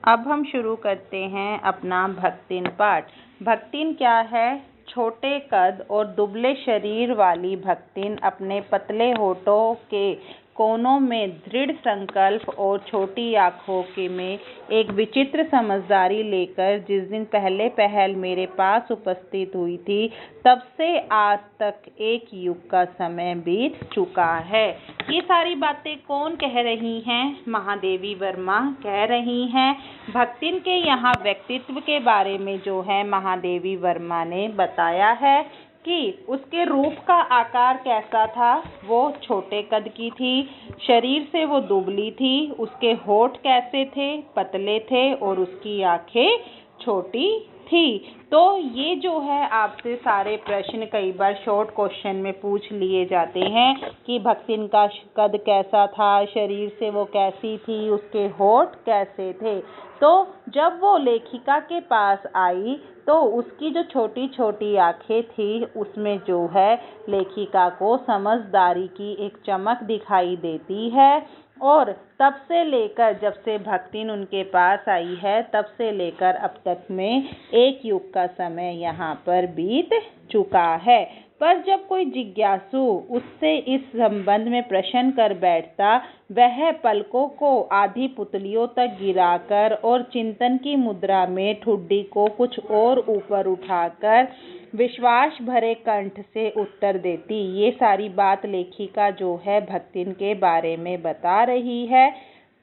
अब हम शुरू करते हैं अपना भक्तिन पाठ। भक्तिन क्या है? छोटे कद और दुबले शरीर वाली भक्तिन अपने पतले होठों के कोनों में दृढ़ संकल्प और छोटी आँखों के में एक विचित्र समझदारी लेकर जिस दिन पहले पहल मेरे पास उपस्थित हुई थी, तब से आज तक एक युग का समय बीत चुका है। ये सारी बातें कौन कह रही हैं? महादेवी वर्मा कह रही हैं। भक्तिन के यहाँ व्यक्तित्व के बारे में जो है महादेवी वर्मा ने बताया है कि उसके रूप का आकार कैसा था। वो छोटे कद की थी, शरीर से वो दुबली थी, उसके होठ कैसे थे? पतले थे और उसकी आंखें छोटी थी। तो ये जो है आपसे सारे प्रश्न कई बार शॉर्ट क्वेश्चन में पूछ लिए जाते हैं कि भक्तिन का कद कैसा था, शरीर से वो कैसी थी, उसके होठ कैसे थे। तो जब वो लेखिका के पास आई तो उसकी जो छोटी छोटी आंखें थी उसमें जो है लेखिका को समझदारी की एक चमक दिखाई देती है। और तब से लेकर जब से भक्तिन उनके पास आई है तब से लेकर अब तक में एक युग का समय यहाँ पर बीत चुका है। पर जब कोई जिज्ञासु उससे इस संबंध में प्रश्न कर बैठता, वह पलकों को आधी पुतलियों तक गिराकर और चिंतन की मुद्रा में ठुड्डी को कुछ और ऊपर उठाकर विश्वास भरे कंठ से उत्तर देती। ये सारी बात लेखिका जो है भक्तिन के बारे में बता रही है।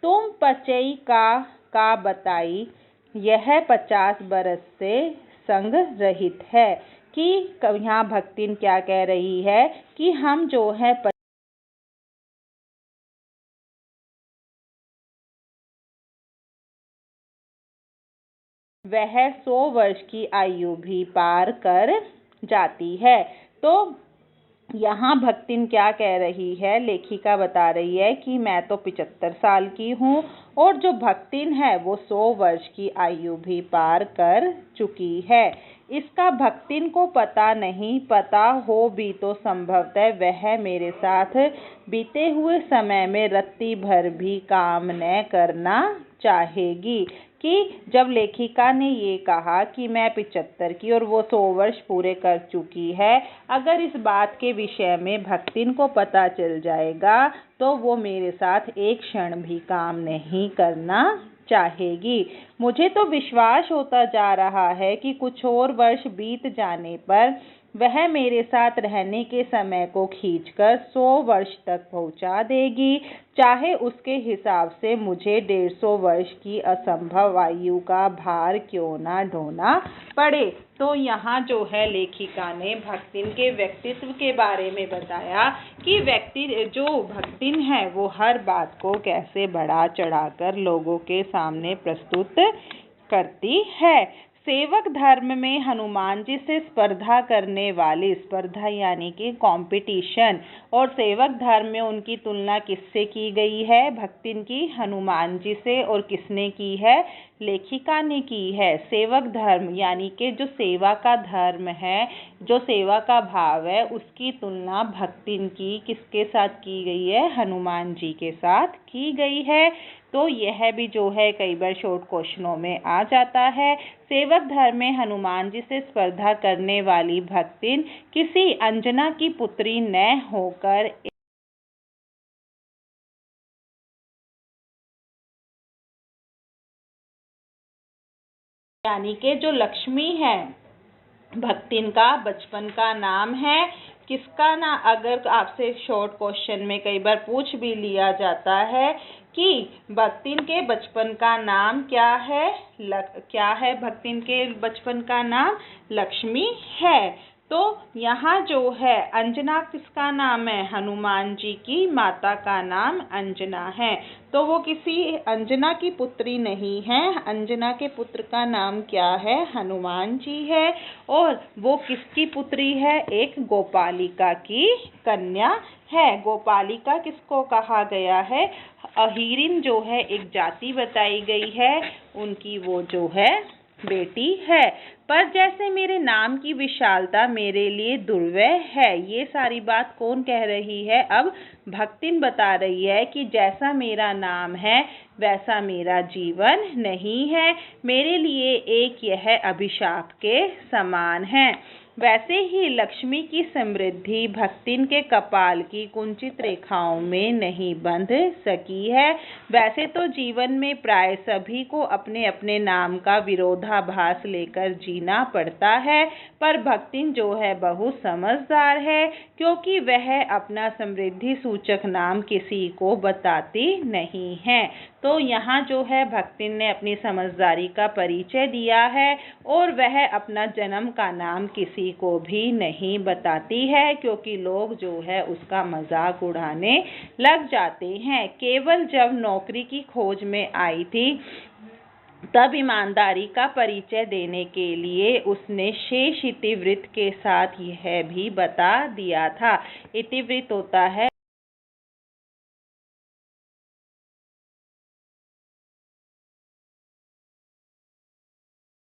तुम पचई का बताई, यह 50 बरस से संग रहित है। कि यहाँ भक्तिन क्या कह रही है कि हम जो है वह 100 वर्ष की आयु भी पार कर जाती है। तो यहाँ भक्तिन क्या कह रही है? लेखिका बता रही है कि मैं तो 75 साल की हूँ और जो भक्तिन है वो 100 वर्ष की आयु भी पार कर चुकी है। इसका भक्तिन को पता नहीं, पता हो भी तो संभवतः वह मेरे साथ बीते हुए समय में रत्ती भर भी काम न करना चाहेगी। कि जब लेखिका ने ये कहा कि मैं 75 की और वो 100 वर्ष पूरे कर चुकी है, अगर इस बात के विषय में भक्तिन को पता चल जाएगा तो वो मेरे साथ एक क्षण भी काम नहीं करना चाहेगी। मुझे तो विश्वास होता जा रहा है कि कुछ और वर्ष बीत जाने पर वह मेरे साथ रहने के समय को खींचकर 100 वर्ष तक पहुंचा देगी, चाहे उसके हिसाब से मुझे 150 वर्ष की असंभव आयु का भार क्यों ना ढोना पड़े। तो यहाँ जो है लेखिका ने भक्तिन के व्यक्तित्व के बारे में बताया कि जो भक्तिन है वो हर बात को कैसे बढ़ा चढ़ाकर लोगों के सामने प्रस्तुत करती है। सेवक धर्म में हनुमान जी से स्पर्धा करने वाली, स्पर्धा यानी कि कंपटीशन, और सेवक धर्म में उनकी तुलना किससे की गई है? भक्तिन की हनुमान जी से। और किसने की है? लेखिका ने की है। सेवक धर्म यानी कि जो सेवा का धर्म है, जो सेवा का भाव है, उसकी तुलना भक्तिन की किसके साथ की गई है? हनुमान जी के साथ की गई है। तो यह भी जो है कई बार शॉर्ट क्वेश्चनों में आ जाता है। सेवक धर्म में हनुमान जी से स्पर्धा करने वाली भक्तिन किसी अंजना की पुत्री न होकर यानी कि जो लक्ष्मी है, भक्तिन का बचपन का नाम है। किसका ना, अगर आपसे शॉर्ट क्वेश्चन में कई बार पूछ भी लिया जाता है कि भक्तिन के बचपन का नाम क्या है? क्या है भक्तिन के बचपन का नाम? लक्ष्मी है। तो यहाँ जो है अंजना किसका नाम है? हनुमान जी की माता का नाम अंजना है। तो वो किसी अंजना की पुत्री नहीं है। अंजना के पुत्र का नाम क्या है? हनुमान जी है। और वो किसकी पुत्री है? एक गोपालिका की कन्या है। गोपालिका किसको कहा गया है? अहिरिन जो है एक जाति बताई गई है, उनकी वो जो है बेटी है। पर जैसे मेरे नाम की विशालता मेरे लिए दुर्वह है। ये सारी बात कौन कह रही है? अब भक्तिन बता रही है कि जैसा मेरा नाम है वैसा मेरा जीवन नहीं है। मेरे लिए एक यह अभिशाप के समान है। वैसे ही लक्ष्मी की समृद्धि भक्तिन के कपाल की कुंचित रेखाओं में नहीं बंध सकी है। वैसे तो जीवन में प्राय सभी को अपने अपने नाम का विरोधाभास लेकर जीना पड़ता है, पर भक्तिन जो है बहुत समझदार है, क्योंकि वह अपना समृद्धि सूचक नाम किसी को बताती नहीं है। तो यहाँ जो है भक्तिन ने अपनी समझदारी का परिचय दिया है और वह अपना जन्म का नाम किसी को भी नहीं बताती है, क्योंकि लोग जो है उसका मजाक उड़ाने लग जाते हैं। केवल जब नौकरी की खोज में आई थी तब ईमानदारी का परिचय देने के लिए उसने शेष इतिवृत्त के साथ यह भी बता दिया था। इतिवृत्त होता है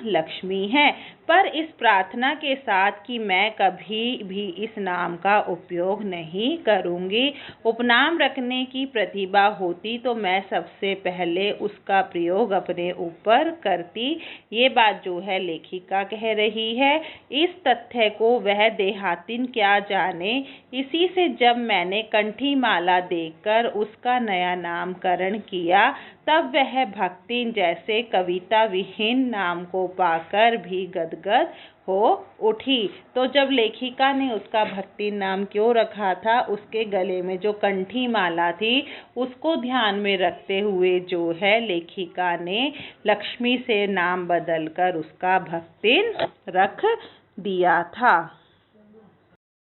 लक्ष्मी है, पर इस प्रार्थना के साथ कि मैं कभी भी इस नाम का उपयोग नहीं करूंगी। उपनाम रखने की प्रतिभा होती तो मैं सबसे पहले उसका प्रयोग अपने ऊपर करती। ये बात जो है लेखिका कह रही है। इस तथ्य को वह देहातिन क्या जाने। इसी से जब मैंने कंठी माला देखकर उसका नया नामकरण किया तब वह भक्तिन जैसे कविता विहीन नाम को पाकर भी गदगद हो उठी। तो जब लेखिका ने उसका भक्तिन नाम क्यों रखा था, उसके गले में जो कंठी माला थी उसको ध्यान में रखते हुए जो है लेखिका ने लक्ष्मी से नाम बदलकर उसका भक्तिन रख दिया था।